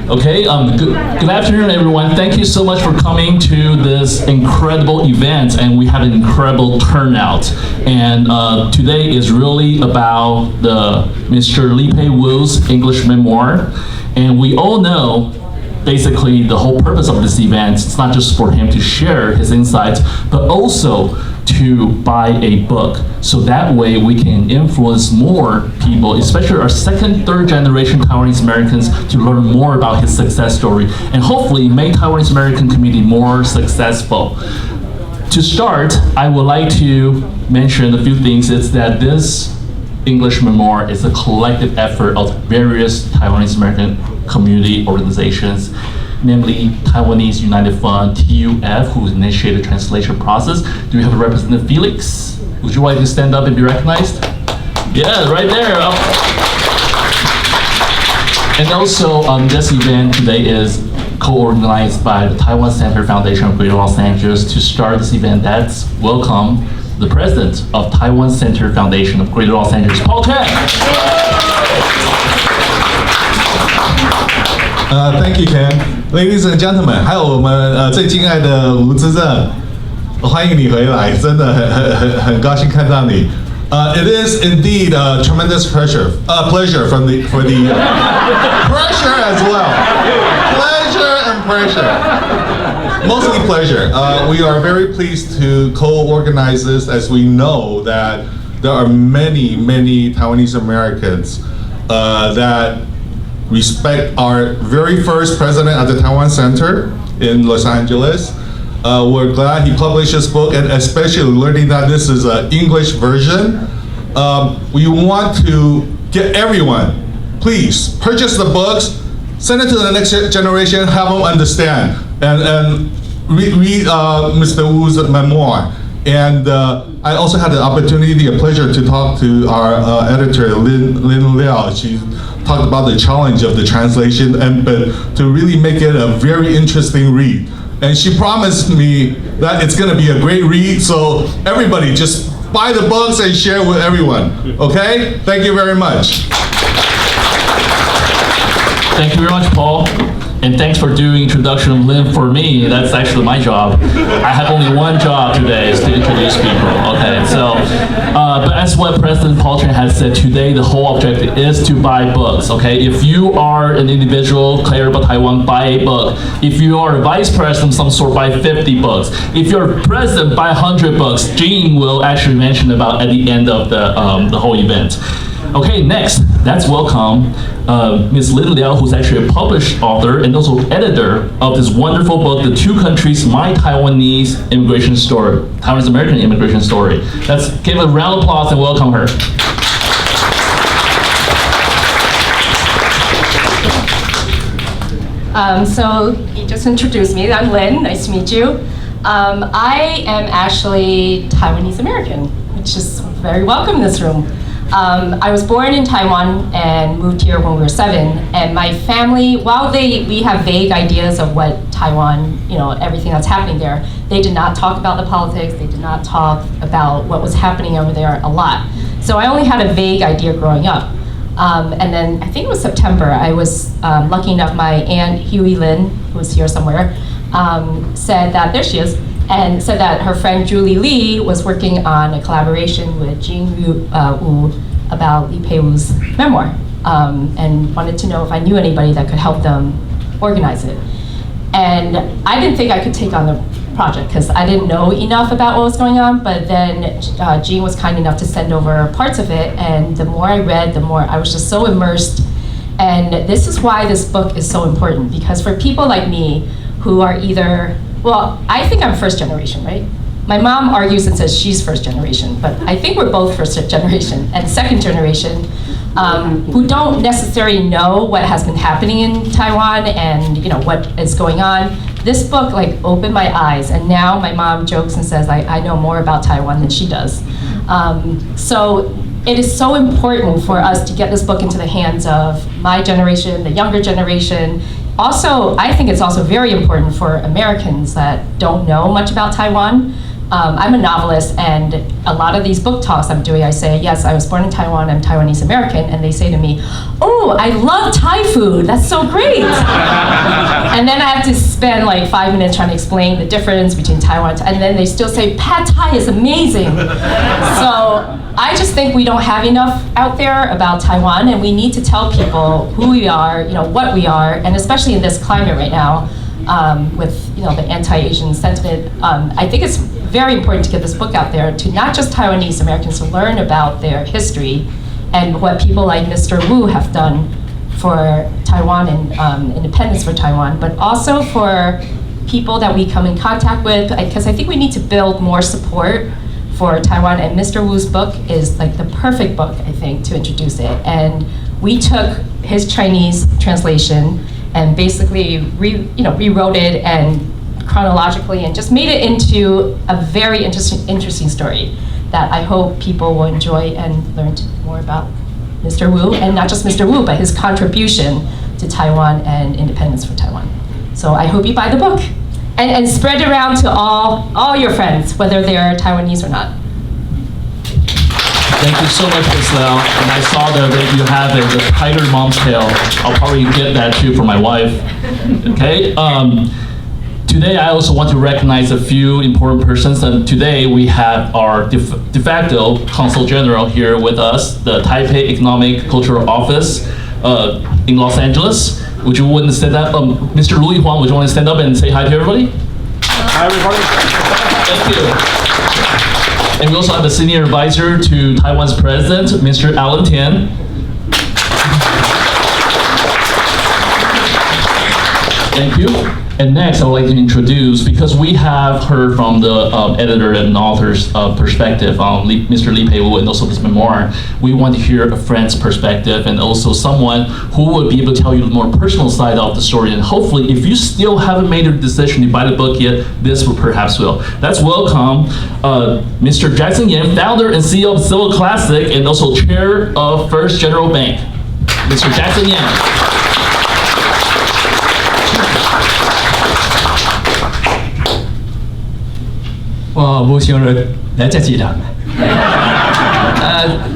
Okay, good afternoon, everyone. Thank you so much for coming to this incredible event, and we had an incredible turnout. And today is really about the Mr. Lee Pei-Wu's English memoir. And we all know, basically, the whole purpose of this event, it's not just for him to share his insights, but also to buy a book. So that way we can influence more people, especially our second, third generation Taiwanese Americans, to learn more about his success story and hopefully make Taiwanese American community more successful. To start, I would like to mention a few things. It's that this English memoir is a collective effort of various Taiwanese American community organizations, namely Taiwanese United Fund, TUF, who initiated the translation process. Do we have a representative, Felix? Would you like to stand up and be recognized? Yeah, right there. And also, this event today is co-organized by the Taiwan Center Foundation of Greater Los Angeles. To start this event, let's welcome the president of Taiwan Center Foundation of Greater Los Angeles, Paul Chen. Thank you, Ken. Ladies and gentlemen, 还有我们最敬爱的吴资政，欢迎你回来，真的很高兴看到你。It is indeed a tremendous pleasure for the pressure as well. Pleasure and pressure. Mostly pleasure. We are very pleased to co-organize this, as we know that there are many Taiwanese Americans that respect our very first president at the Taiwan Center in Los Angeles. We're glad he published this book, and especially learning that this is an English version. We want to get everyone, please purchase the books, send it to the next generation, have them understand, and read Mr. Wu's memoir. And I also had the opportunity, a pleasure to talk to our editor, Lin Liao. She talked about the challenge of the translation, but to really make it a very interesting read. And she promised me that it's gonna be a great read, so everybody just buy the books and share with everyone, okay? Thank you very much. Thank you very much, Paul. And thanks for doing introduction of Lynn for me. That's actually my job. I have only one job today, is to introduce people. Okay, so, but as what President Paul Chen has said today, the whole objective is to buy books. Okay, if you are an individual, care about Taiwan, buy a book. If you are a vice president of some sort, buy 50 books. If you're president, buy 100 books. Jean will actually mention about at the end of the whole event. Okay, next, let's welcome Ms. Lin Liao, who's actually a published author and also editor of this wonderful book, The Two Countries, My Taiwanese Immigration Story, Taiwanese American Immigration Story. Let's give a round of applause and welcome her. So he just introduced me. I'm Lynn. Nice to meet you. I am actually Taiwanese American, which is very welcome in this room. I was born in Taiwan and moved here when we were 7. And my family, while we have vague ideas of what Taiwan, everything that's happening there, they did not talk about the politics. They did not talk about what was happening over there a lot. So I only had a vague idea growing up. And then I think it was September, I was lucky enough, my aunt Huey Lin, who was here somewhere, said that, there she is, and said that her friend Julie Lee was working on a collaboration with Jean Wu about Lee Pei-Wu's memoir, and wanted to know if I knew anybody that could help them organize it. And I didn't think I could take on the project because I didn't know enough about what was going on, but then Jean was kind enough to send over parts of it, and the more I read, the more I was just so immersed. And this is why this book is so important, because for people like me who are either, well, I think I'm first generation, right? My mom argues and says she's first generation, but I think we're both first generation and second generation who don't necessarily know what has been happening in Taiwan and what is going on. This book opened my eyes, and now my mom jokes and says I know more about Taiwan than she does. So it is so important for us to get this book into the hands of my generation, the younger generation. Also, I think it's also very important for Americans that don't know much about Taiwan. I'm a novelist, and a lot of these book talks I'm doing, I say, yes, I was born in Taiwan, I'm Taiwanese American, and they say to me, oh, I love Thai food, that's so great. And then I have to spend like 5 minutes trying to explain the difference between Taiwan, and then they still say, pad Thai is amazing. So I just think we don't have enough out there about Taiwan, and we need to tell people who we are, what we are, and especially in this climate right now, with the anti-Asian sentiment, I think it's very important to get this book out there to not just Taiwanese Americans to learn about their history and what people like Mr. Wu have done for Taiwan and independence for Taiwan, but also for people that we come in contact with, because I think we need to build more support for Taiwan, and Mr. Wu's book is like the perfect book, I think, to introduce it. And we took his Chinese translation and basically rewrote it and chronologically and just made it into a very interesting story that I hope people will enjoy and learn more about Mr. Wu, and not just Mr. Wu, but his contribution to Taiwan and independence for Taiwan. So I hope you buy the book and spread it around to all your friends, whether they're Taiwanese or not. Thank you so much, Giselle. And I saw that you have the Tiger Mom's Tale. I'll probably get that too for my wife. Okay. Today, I also want to recognize a few important persons. And today, we have our de facto Consul General here with us, the Taipei Economic Cultural Office in Los Angeles. Would you want to stand up? Mr. Louis Huang, would you want to stand up and say hi to everybody? Hi, everybody. Thank you. And we also have a senior advisor to Taiwan's president, Mr. Alan Tian. Thank you. And next, I would like to introduce, because we have heard from the editor and author's perspective on Mr. Li Peiwu and also this memoir, we want to hear a friend's perspective and also someone who would be able to tell you the more personal side of the story. And hopefully, if you still haven't made a decision to buy the book yet, this will perhaps will. Let's welcome Mr. Jackson Yan, founder and CEO of Civil Classic and also chair of First General Bank. Mr. Jackson Yan.我无想到来遮一人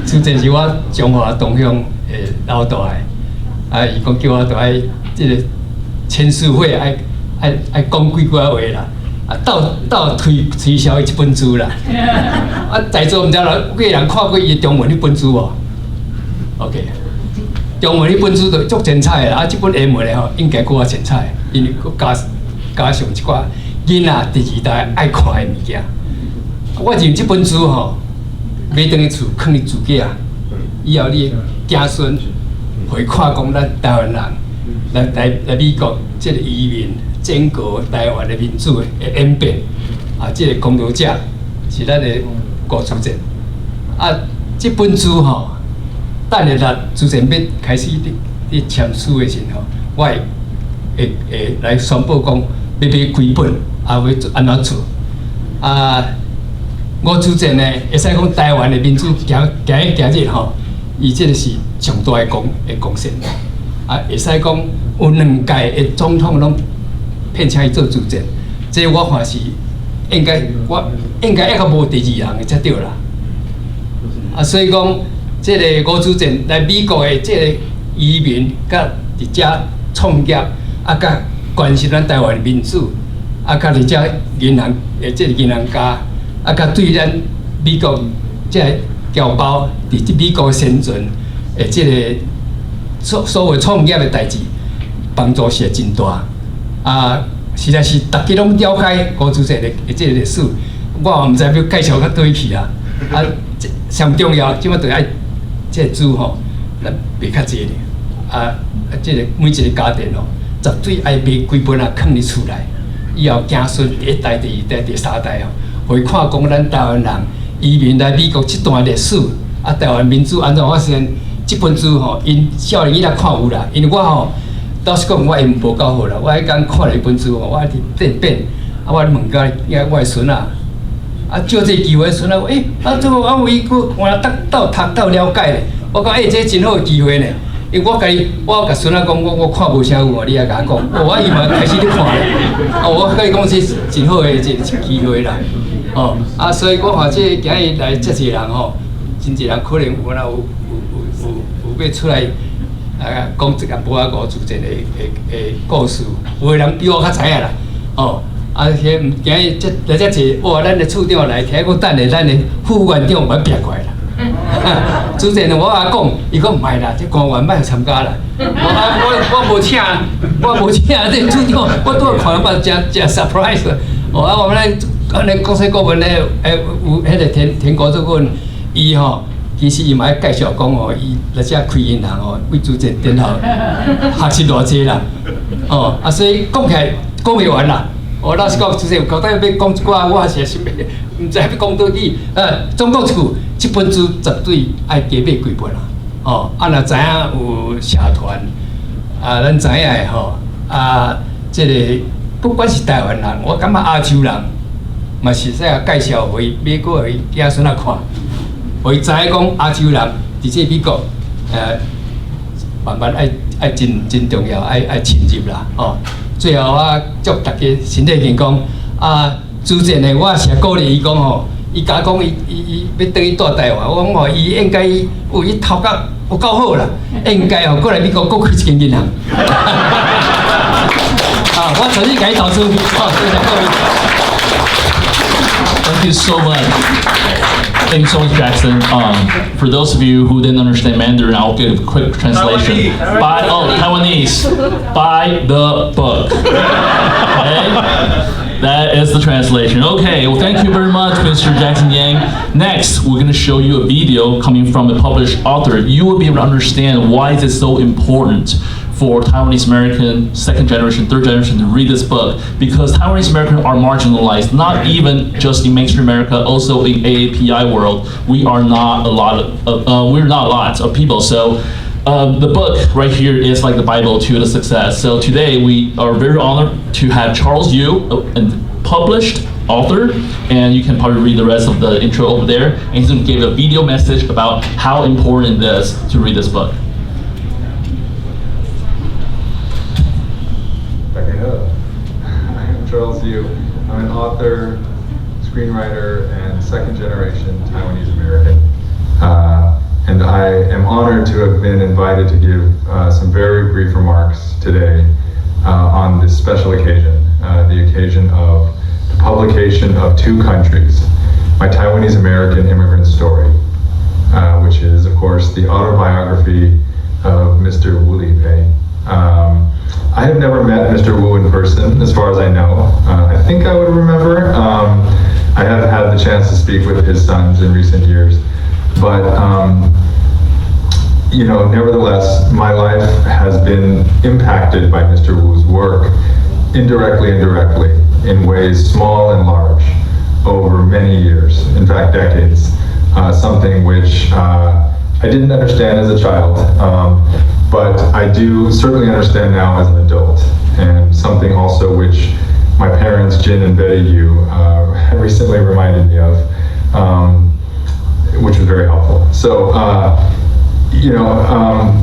主持是我中华同乡的老大个，伊讲叫我爱即个签书会爱讲几句话啦，到推销一本书啦。在座毋知有几个人看过伊中文迄本书无 ？OK， 中文迄本书就足精彩啦，即本英文的吼应该搁较精彩，因为搁加上一寡囡仔第二代爱看的物件。我认即本书吼，买倒去厝，放伫自己啊。以后你子孙回看讲咱台湾人来美国即个移民整个台湾的民主的演变啊，即个功劳者是咱的郭主席啊。即本书吼，等下咱主席要开始伫签书的时候，我会来宣布讲要买几本，啊要安怎做啊？我主席呢，会使讲台湾的民主今日吼，伊即个是上大的贡献，啊，会使讲有2届的总统拢聘请伊做主席，这我看是我应该还阁无第2人的才对啦。啊，所以讲，即个吴主席来美国的即个移民，甲伫遮创业，啊，甲关心咱台湾民主，啊，甲伫遮银行的即个银行家。啊，甲对咱美国即个侨胞伫美国生存诶，即个所谓创业诶代志，帮助是真大。啊，实在是大家拢了解吴主席诶即个历史，我也毋知要介绍到对去啊。啊，上重要，即摆就爱即个书吼，咱卖较济咧。啊，即个每一个家庭吼，绝对爱买几本啊，放伫厝内，以后子孙第1代、第2代、第3代吼。回看讲咱台湾人移民来美国这段历史，啊，台湾民主安怎发生？这本书吼，因少年伊来看有啦，因为我吼，倒是讲我英文无够好啦，我迄天看了一本书吼，我伫电变，啊，我问甲我的孙啊，啊，借这机会，孙啊，这个我伊佫换到读到了解咧，我讲这真好机会呢。因为我甲孙仔讲，我看无啥有，你也甲我讲，我伊嘛开始咧看咧，我甲伊讲这真好诶一个机会啦。哦，啊，所以我看这今日来这些人吼，真侪人可能有要出来讲这个无阿五主战的故事，有的人比我较知影啦，哦。啊，今日这来这坐，哇，咱的处长来，听我等下咱的副院长要变过来啦。主持人我阿讲，伊讲唔系啦，这官员莫参加啦。我无请，这处长我拄看到真 surprise。哦，啊，我们咱国际顾问咧，有迄个田国主任，伊吼，其实伊嘛爱介绍讲哦，伊来这开银行哦，为主持顶头学习偌济啦。哦，啊，所以讲起来讲袂完啦。我老实讲，就是有交代要讲一寡，我也是唔知要讲倒去。总共一句，这本书绝对爱加买几本啦。哦，啊，若知影有社团，啊，咱知影的吼，啊，这个不管是台湾人，我感觉亚洲人，嘛是说介绍回美国的子孙仔看，互伊知影讲亚洲人伫这美国，慢慢爱真重要，爱深入啦，哦。最后我祝大家身体健康。啊，主持人我是鼓励伊讲吼，伊甲讲伊要倒去住台湾，我讲吼，伊应该伊头壳有够好啦，应该吼过来美国各开一间银行。啊，我全力甲伊投资，好，谢谢各位。Thank you so much. Thank you so much, Jackson. For those of you who didn't understand Mandarin, I'll give a quick translation. Taiwanese. Buy the book. Okay? That is the translation. Okay, well, thank you very much, Mr. Jackson Yang. Next, we're going to show you a video coming from a published author. You will be able to understand why is it so important for Taiwanese American, second generation, third generation to read this book, because Taiwanese Americans are marginalized, not even just in mainstream America, also in AAPI world. We are not a lot of people. So the book right here is like the Bible to the success. So today we are very honored to have Charles Yu, a published author, and you can probably read the rest of the intro over there. And he's going to give a video message about how important it is to read this book. Charles Yu. I'm an author, screenwriter, and second generation Taiwanese American. And I am honored to have been invited to give some very brief remarks today on this special occasion, the occasion of the publication of Two Countries, my Taiwanese American immigrant story, which is, of course, the autobiography of Mr. Pei. I have never met Mr. Wu in person, as far as I know. I think I would remember. I have had the chance to speak with his sons in recent years. But, you know, nevertheless, my life has been impacted by Mr. Wu's work, indirectly and directly, in ways small and large, over many years, in fact, decades. Something which I didn't understand as a child. But I do certainly understand now as an adult, and something also which my parents, Jin and Betty Yu, recently reminded me of, which was very helpful. So, you know,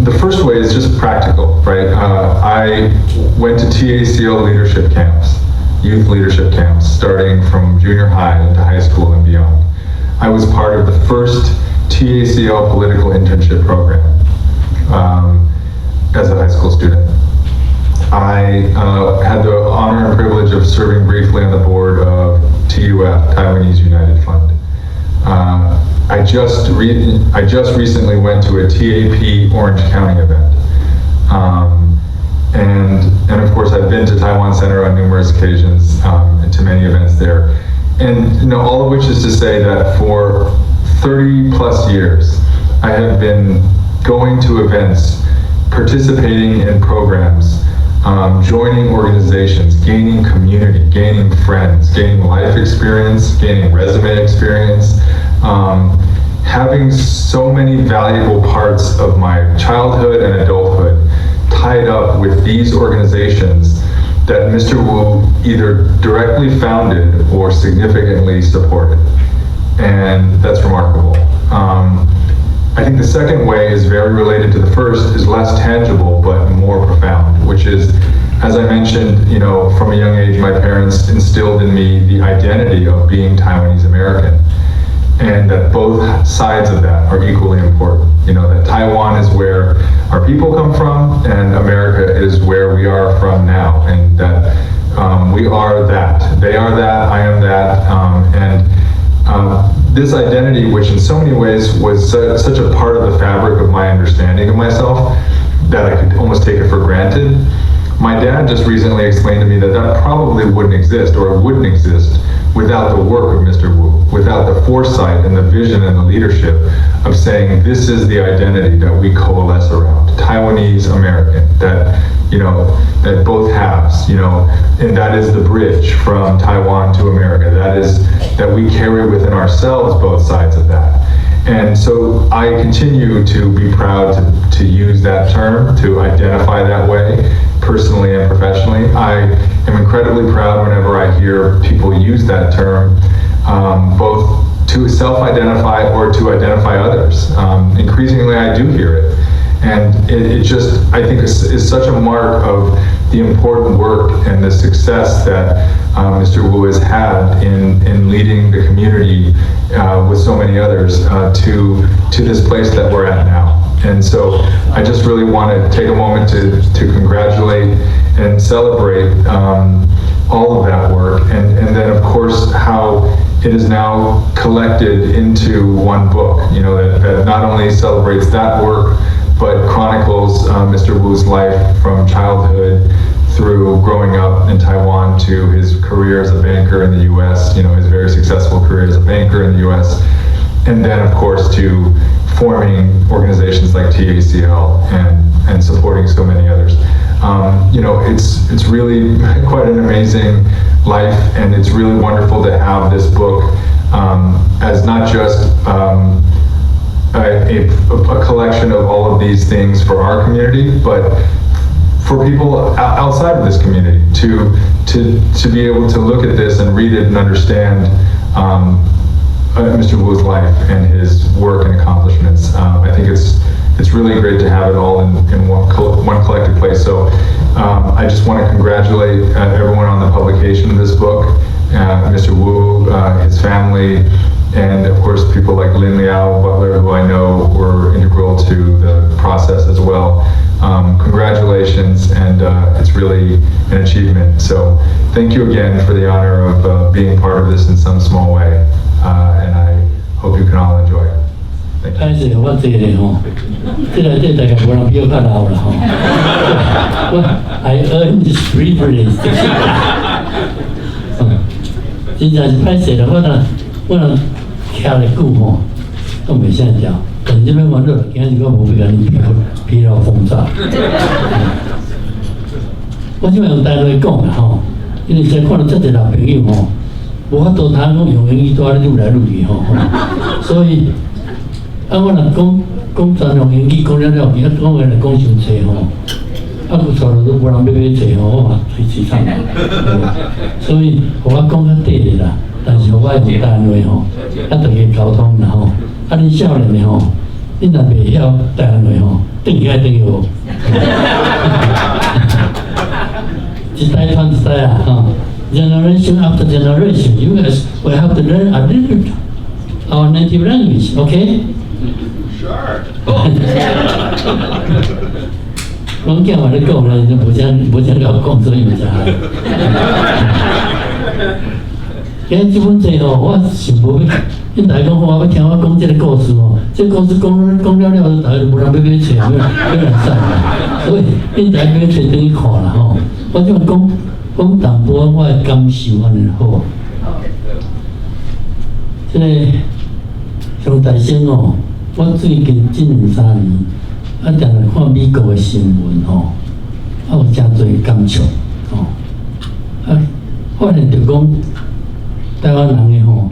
the first way is just practical, right? I went to TACO leadership camps, youth leadership camps, starting from junior high into high school and beyond. I was part of the first TACO political internship program. As a high school student. I had the honor and privilege of serving briefly on the board of TUF, Taiwanese United Fund. I just recently went to a TAP Orange County event. And of course I've been to Taiwan Center on numerous occasions, to many events there. And you know, all of which is to say that for 30 plus years, I have been going to events, participating in programs, joining organizations, gaining community, gaining friends, gaining life experience, gaining resume experience, having so many valuable parts of my childhood and adulthood tied up with these organizations that Mr. Wu either directly founded or significantly supported. And that's remarkable. I think the second way is very related to the first, is less tangible but more profound, which is as I mentioned, you know, from a young age, my parents instilled in me the identity of being Taiwanese American, and that both sides of that are equally important. You know, that Taiwan is where our people come from, and America is where we are from now, and that we are that. They are that, I am that, this identity, which in so many ways was such a part of the fabric of my understanding of myself, that I could almost take it for granted. My dad just recently explained to me that that probably wouldn't exist, or it wouldn't exist, without the work of Mr. Wu, without the foresight and the vision and the leadership of saying, this is the identity that we coalesce around, Taiwanese American, that, you know, that both halves, you know, and that is the bridge from Taiwan to America. That is, that we carry within ourselves both sides of that. And so I continue to be proud to use that term, to identify that way, personally and professionally. I am incredibly proud whenever I hear people use that term, both to self-identify or to identify others. Increasingly, I do hear it. And it just, I think, is such a mark of the important work and the success that Mr. Wu has had in leading the community with so many others to this place that we're at now. And so I just really want to take a moment to congratulate and celebrate all of that work, and then of course how it is now collected into one book, you know, that not only celebrates that work, but chronicles Mr. Wu's life from childhood through growing up in Taiwan to his career as a banker in the US, you know, his very successful career as a banker in the US, and then of course to forming organizations like TACL and supporting so many others. You know, it's really quite an amazing life, and it's really wonderful to have this book as not just a collection of all of these things for our community, but for people outside of this community to be able to look at this and read it and understand Mr. Wu's life and his work and accomplishments. I think it's really great to have it all in one collected place. So I just want to congratulate everyone on the publication of this book, Mr. Wu, his family, and of course people like Lin Liao Butler, who I know were integral to the process as well. Congratulations, and it's really an achievement. So thank you again for the honor of being part of this in some small way, and I hope you can all enjoy it. Thank you. 开始我这里吼，这大概无人比我较老了吼。I earned this privilege 真正是歹势啦，我若徛得久吼，都袂啥调。但是这边玩乐，今日我无甲你疲劳轰炸。我即摆用台语讲啦吼，因为在看到遮侪老朋友吼，无法度通讲用英语带咧愈来愈去吼，所以。我若讲全用英语讲了，而且讲话来讲伤济吼，有错了都无人要买册吼，我嘛推市场所以，互我讲较短咧啦，但是互我用单话吼，大家沟通啦吼。恁少年的吼，恁若袂晓单话吼，转起来转去学。一代传一代啊，吼 ，generation after generation, you guys will have to learn a little our native language, okay? Sure. 我囝话咧讲啦，就无啥甲我讲，所以毋知。今日即本册吼，我想无要，恁大家讲我要听我讲即个故事吼，这故事讲了，大家就无人要买册，要来散啦。所以恁大家买册等去看啦吼。我即讲淡薄我的感受安尼好。即个上大先哦。我最近这2-3年，常常看美国的新闻吼，有真侪感触吼。发现着讲，台湾人的吼，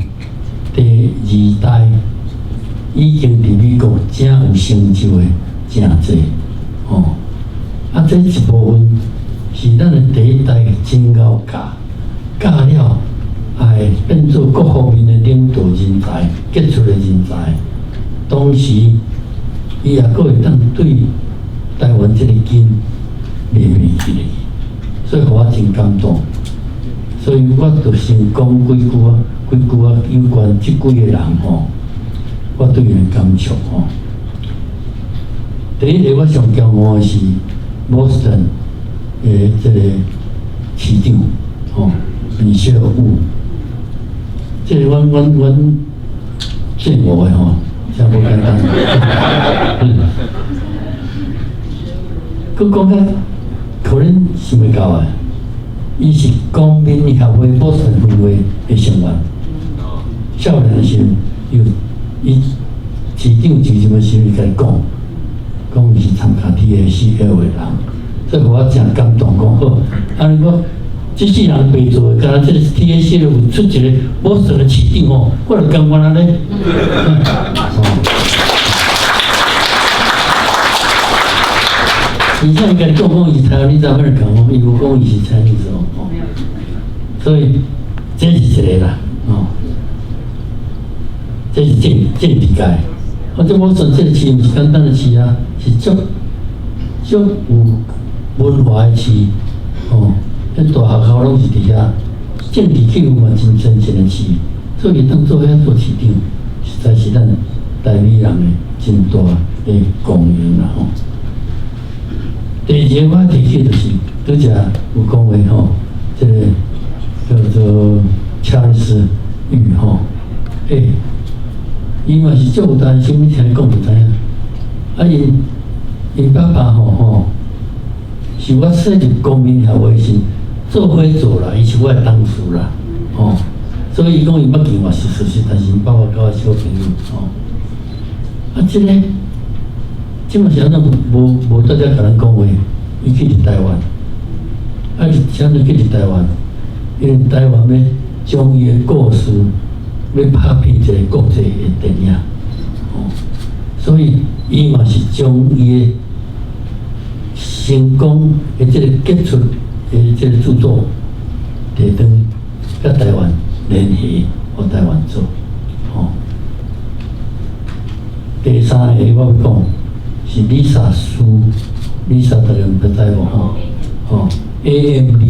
第2代已经伫美国真有成就的真侪吼。这一部分是咱的第1代真够教了，会变做各方面的领导人才、杰出的人才。同时，伊也阁会当对台湾这个根连绵起来，所以互我真感动。所以我就先讲几句啊，有关即几个人吼，我对因感触吼。第一个我上骄傲的是 Boston 的这个市长吼，米歇尔伍。这个阮见我的吼，真无简单。佮讲较可能想袂到啊，伊是公民协会波士顿分会的成员。少年的时候，伊市长就什么时候甲伊讲伊是参加 TACL 的人，所以我真感动，讲好。如果这世人白做，敢若这个 TACL 有出一个波士顿的市长吼，我就感觉安尼。以前伊甲你讲伊是台湾，你知影咩讲？伊无讲伊是台湾哦，所以这是一个啦，哦，这是政治界。这我说这个市毋是简单的市啊，是足有文化的市，哦，大学校拢是伫遐，政治气氛嘛真深沉的市，所以当做遐做市长，实在是咱台美人的真大的公园啦吼。第二个我提起就是，拄则有讲话吼，这个叫做查理斯玉吼，伊嘛是足有担心，听伊讲就知影。因爸爸吼，是我设立公民协会时做伙做啦，伊是我的同事啦，吼。所以伊讲伊捌见我是事实，但是因爸爸甲我小朋友吼。这个。基本上咱无大家甲咱讲话，伊去伫台湾，啥物去伫台湾？因为台湾要将伊的故事要拍片一个国际的电影，所以伊嘛是将伊的成功的这个杰出的这个著作，摕转甲台湾联系，互台湾做，第三个我要讲。是Lisa 苏，Lisa 大家毋捌知无吼？AMD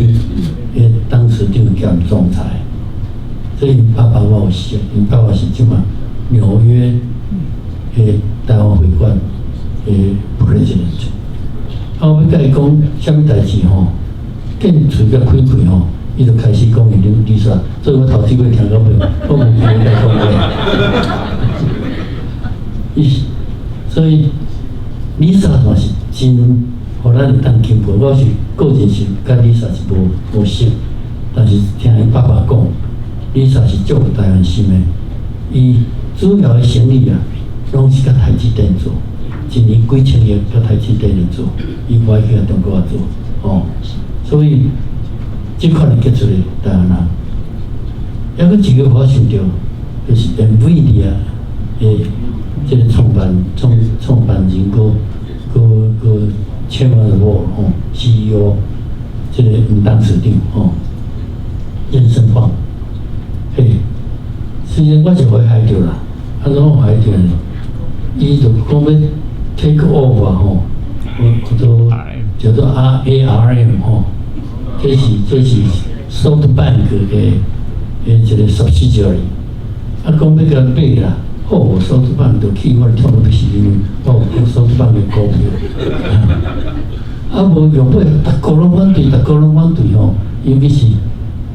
的当时长兼总裁，所以因爸爸我有识，因爸爸是即马纽约的台湾会馆的 president。我要甲伊讲啥物代志吼，见嘴甲开开吼，伊就开始讲伊Lisa，所以我头一回听到袂，我无听伊讲话。所以。Lisa 嘛是真，互咱会当钦佩。我是个人是甲 Lisa 是无熟，但是听因爸爸讲 ，Lisa 是足有台湾心的。伊主要的生意啊，拢是甲台积电做，一年几千亿甲台积电做，伊无爱去甲中国做，所以即款的杰出的台湾人，还佫一个我想到，就是 NVIDIA 的。这个创办人个chairman CEO， 这个当市长任胜芳，虽然我就会害着啦，怎么害着呢？伊就讲要 take over 叫做 ARM 这是 SoftBank 的这个 subsidiary， 讲要甲买啦。我手指板就去，我跳到死因为我手指板的股票，无用尾，逐个拢反对，尤其是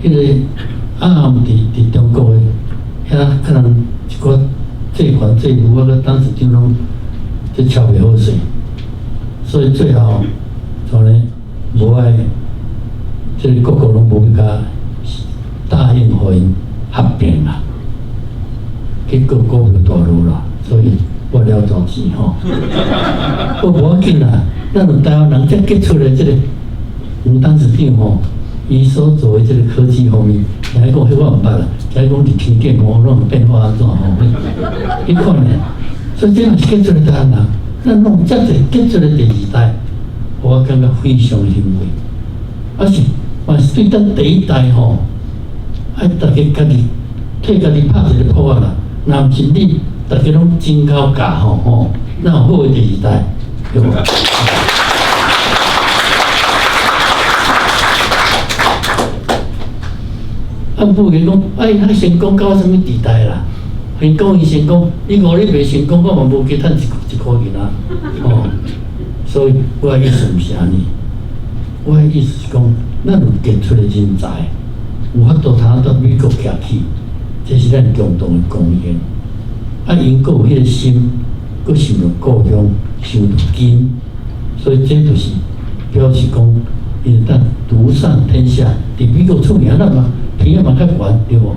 迄个伫中国的，遐可能一寡这款这务，我当时就拢就敲袂好势，所以最后可能无爱，这个个拢无甲答应互因合并啦。结果股票大落啦，所以我了着急吼。无要紧啦，咱有台湾人才杰出的这个，当时长伊所做的这个科技方面，听讲迄我毋捌啦，听讲伫天电网络变化安怎你看呢？所以这样是杰出的台湾人，咱弄遮济杰出的第二代，我感觉非常欣慰。是对咱第一代爱大家家己替家己拍一个破啦。若毋是你，大家拢真够教哪有好的第二代，对无？不会讲，哎，他成功到什么地带啦？伊讲伊成功，你5日袂成功，我嘛无去趁一块银啊。哦，所以我的意思毋是安尼，我的意思是讲，咱有杰出的人才，有法度通到美国徛起，这是咱共同的贡献。啊，因佫有迄个心，佫想着故乡，想着根，所以这就是表示讲，伊当独善天下。伫美国出名咱嘛，鼻仔嘛较悬，对无？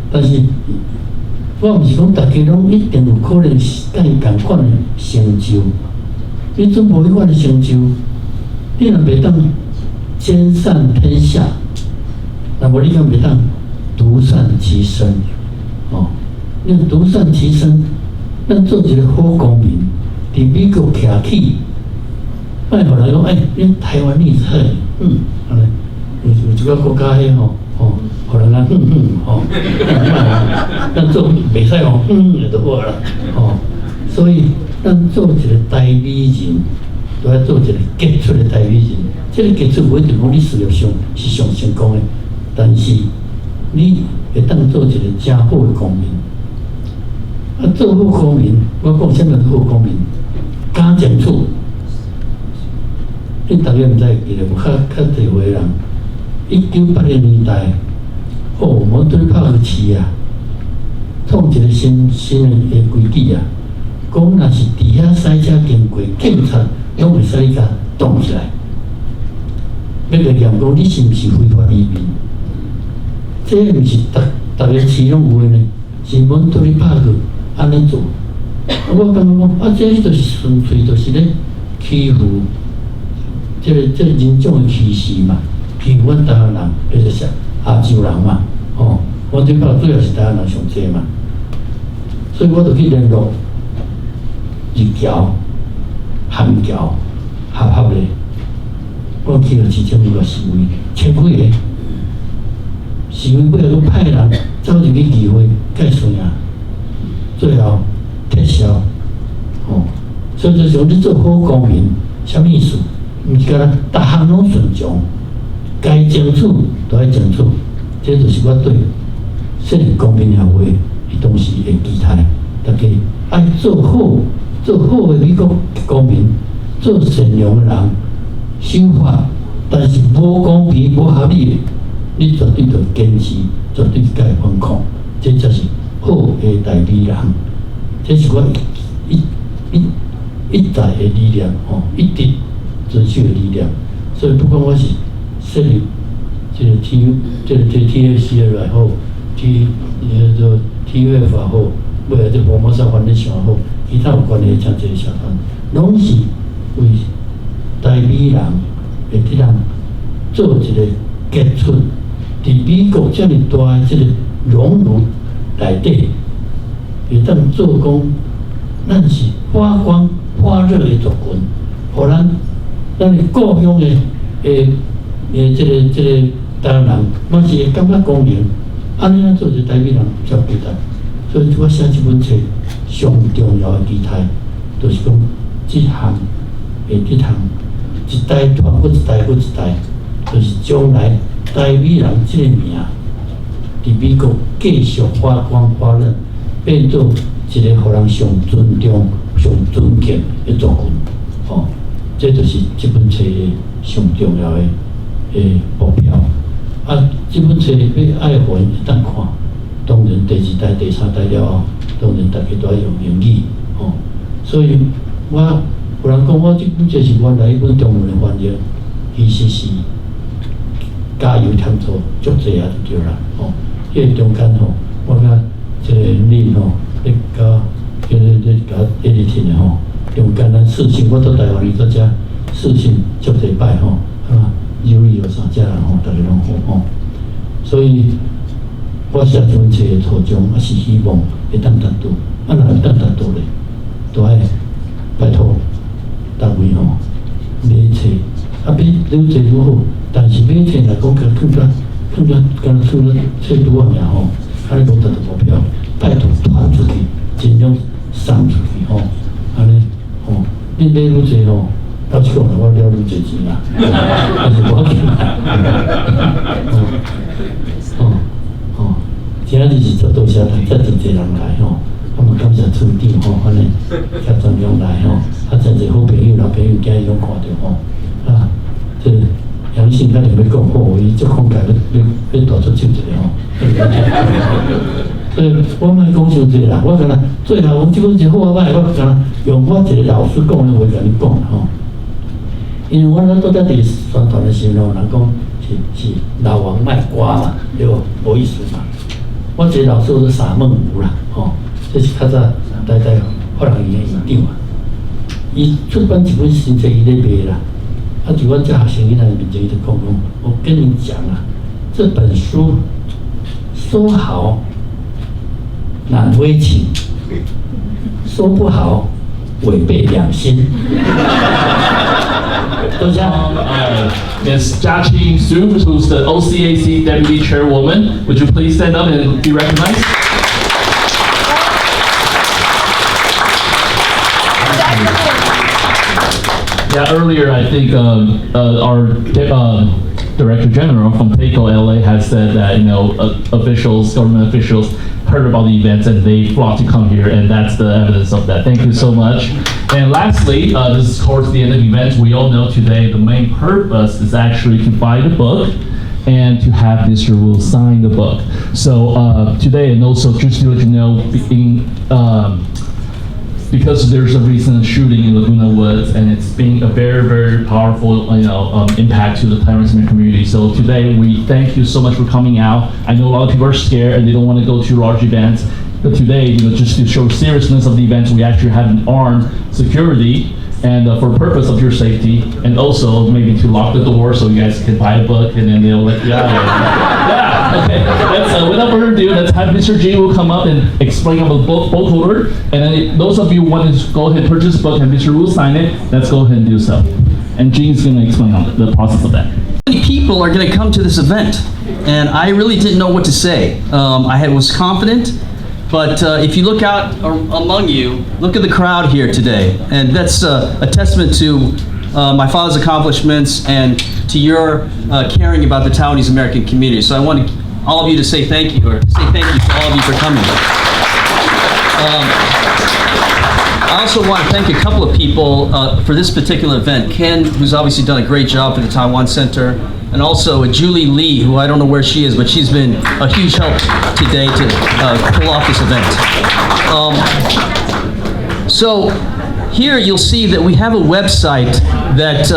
但是，我毋是讲大家拢一定有可能是甲伊共款的成就，你总无迄款的成就，你若袂当兼善天下，那么你敢袂当独善其身？哦，你独善其身，咱做一个好公民，伫美国徛起，莫互人讲，哎，恁台湾你好，安尼，有一个国家迄吼。哦，互人讲吼，咱做袂使讲就好啦，哦，所以咱做一个台美人，都要做一个杰出的台美人。这个杰出不一定讲你事业上是上成功的，但是你会当做一个真好的公民。啊，做好公民，我讲什么是好公民？敢讲出，你大家毋知会记得无？较侪回人。1980年代，摩对拍个市啊，创一个新的规矩啊，讲若是伫遐赛车经过，警察拢会使你甲挡起来，要来验讲你是毋是非法移民。这毋是逐个市拢有诶呢，是摩对拍个安尼做。我感觉讲，这就是纯粹就是咧欺负，这人种的歧视嘛。欺负阮台湾人，就是亚洲人嘛，哦，我对拍主要是台湾人上济嘛，所以我就去联络日侨、韩侨、合咧，我去了其中一个示威，1000几个示威，尾后佫派人走入去议会介绍啊，最后撤销，哦，所以就讲你做好公民，啥物意思？毋是干那逐项拢顺从。该争取都要争取，这就是我对世人公民协会伊当时的期待。大家爱做好的美国公民，做善良的人，守法，但是无公平、无合理的，你绝对要坚持，绝对该反抗。这才是好的台美人，这是我一再的理念哦，一直遵守的理念。所以不管我是设立这个 TFC 也好，TF 也好，尾来这佛摩萨翻译上好，其他有关系像这个社团，拢是为台美人会去人做一个杰出，伫美国这么大这个熔炉内底，会当做讲，咱是发光发热的族群，互咱的故乡的这个台湾人，嘛是会感觉公平。安尼咱做一个台美人才期待。所以我写这本册上重要的期待，就是讲这项会得通一代传过一代过一代，就是将来台美人这个名伫美国继续发光发热，变做一个互人上尊重、上尊敬的族群。哦，这就是这本册的上重要的目标。啊，这本册要爱互人会当看。当然，第2代、第3代了后，当然大家都要用英语，哦。所以我有人讲我这本册是原来一本中文的翻译，其实是加油添醋足济啊，就对啦，哦。迄个中间吼，我甲这个你吼，你甲editing 的吼，中间咱事情我到台湾里到遮事情足济摆吼，啊，有伊有3家人吼，大家拢好吼，所以。我写这本册的初衷，也是希望会当达到，若会当达到咧，都爱拜托各位吼买册，买愈济愈好。但是买册来讲，更加出了册多尔吼，安尼无达到目标，拜托传出去，尽量送出去吼，安尼吼，你买愈济吼，到时讲我了愈济钱啦，但是无要紧啦，哦。今日是足多谢大家真侪人来吼，我们感谢村长吼，安尼甲专用来吼，真侪好朋友、老朋友今日拢看到吼，这杨信肯定要讲好，伊足慷慨，要大出手一个吼。所以我莫讲伤济啦，我讲啦，最后阮即款一好啊歹，我讲用我一个老师讲的话甲你讲啦吼。因为我咧拄则伫宣传的时候，人讲是老王卖瓜嘛，对无？无意思嘛。我一个老师是傻孟武啦，吼，这是较早代发人院的院长啊。伊出版一本新册，伊咧卖啦。就我这学生囡仔面前就讲我跟你讲啊，这本书说好难为情，说不好违背良心。多谢。Ms. Jiaqing Su, who's the OCAC Deputy Chairwoman, would you please stand up and be recognized? Yeah, earlier I think our Director General from PACO LA has said that officials, government officials, heard about the events and they flocked to come here, and that's the evidence of that. Thank you so much. And lastly, this is towards the end of the event. We all know today the main purpose is actually to buy the book and to have Mr. Wu sign the book. So today, and also just to let you know, because there's a recent shooting in Laguna Woods, and it's been a very, very powerful, impact to the Taiwanese American community. So today, we thank you so much for coming out. I know a lot of people are scared and they don't want to go to large events, but today, just to show seriousness of the events, we actually have an armed security, and for the purpose of your safety, and also maybe to lock the door so you guys can buy a book and then they'll let you out. Yeah, okay. Without further ado, let's have Mr. G will come up and explain about the book holder. And then those of you who want to go ahead and purchase the book and Mr. Wu sign it, let's go ahead and do so. And Gene's going to explain the process of that. Many people are going to come to this event, and I really didn't know what to say. I was confident. But if you look out among you, look at the crowd here today. And that's a testament to my father's accomplishments and to your caring about the Taiwanese American community. So I want all of you to say thank you, or say thank you to all of you for coming. I also want to thank a couple of people for this particular event. Ken, who's obviously done a great job for the Taiwan Center, and also Julie Lee, who I don't know where she is, but she's been a huge help today to pull off this event. So here you'll see that we have a website that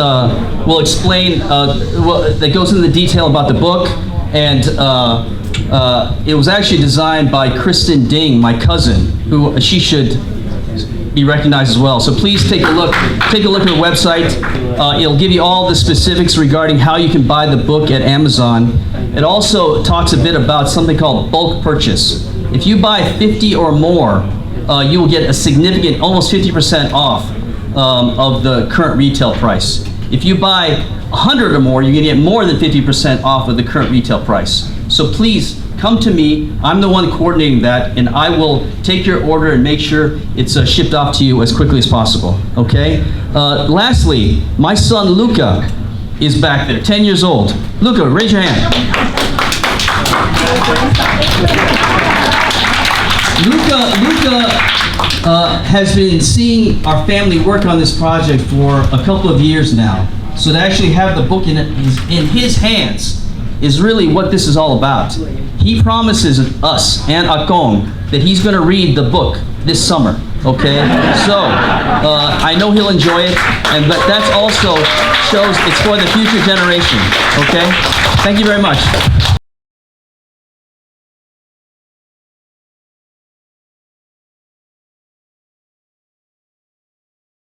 will explain, that goes into the detail about the book, and it was actually designed by Kristen Ding, my cousin, who she should be recognized as well. So please take a look at the website. It'll give you all the specifics regarding how you can buy the book at Amazon. It also talks a bit about something called bulk purchase. If you buy 50 or more, you will get a significant, almost 50% off of the current retail price. If you buy 100 or more, you're going to get more than 50% off of the current retail price. So please come to me. I'm the one coordinating that, and I will take your order and make sure it's shipped off to you as quickly as possible, okay? Lastly, my son Luca is back there, 10 years old. Luca, raise your hand. Luca has been seeing our family work on this project for a couple of years now. So to actually have the book in his hands is really what this is all about. He promises us and Akong that he's going to read the book this summer, okay? So I know he'll enjoy it, but that also shows it's for the future generation, okay? Thank you very much.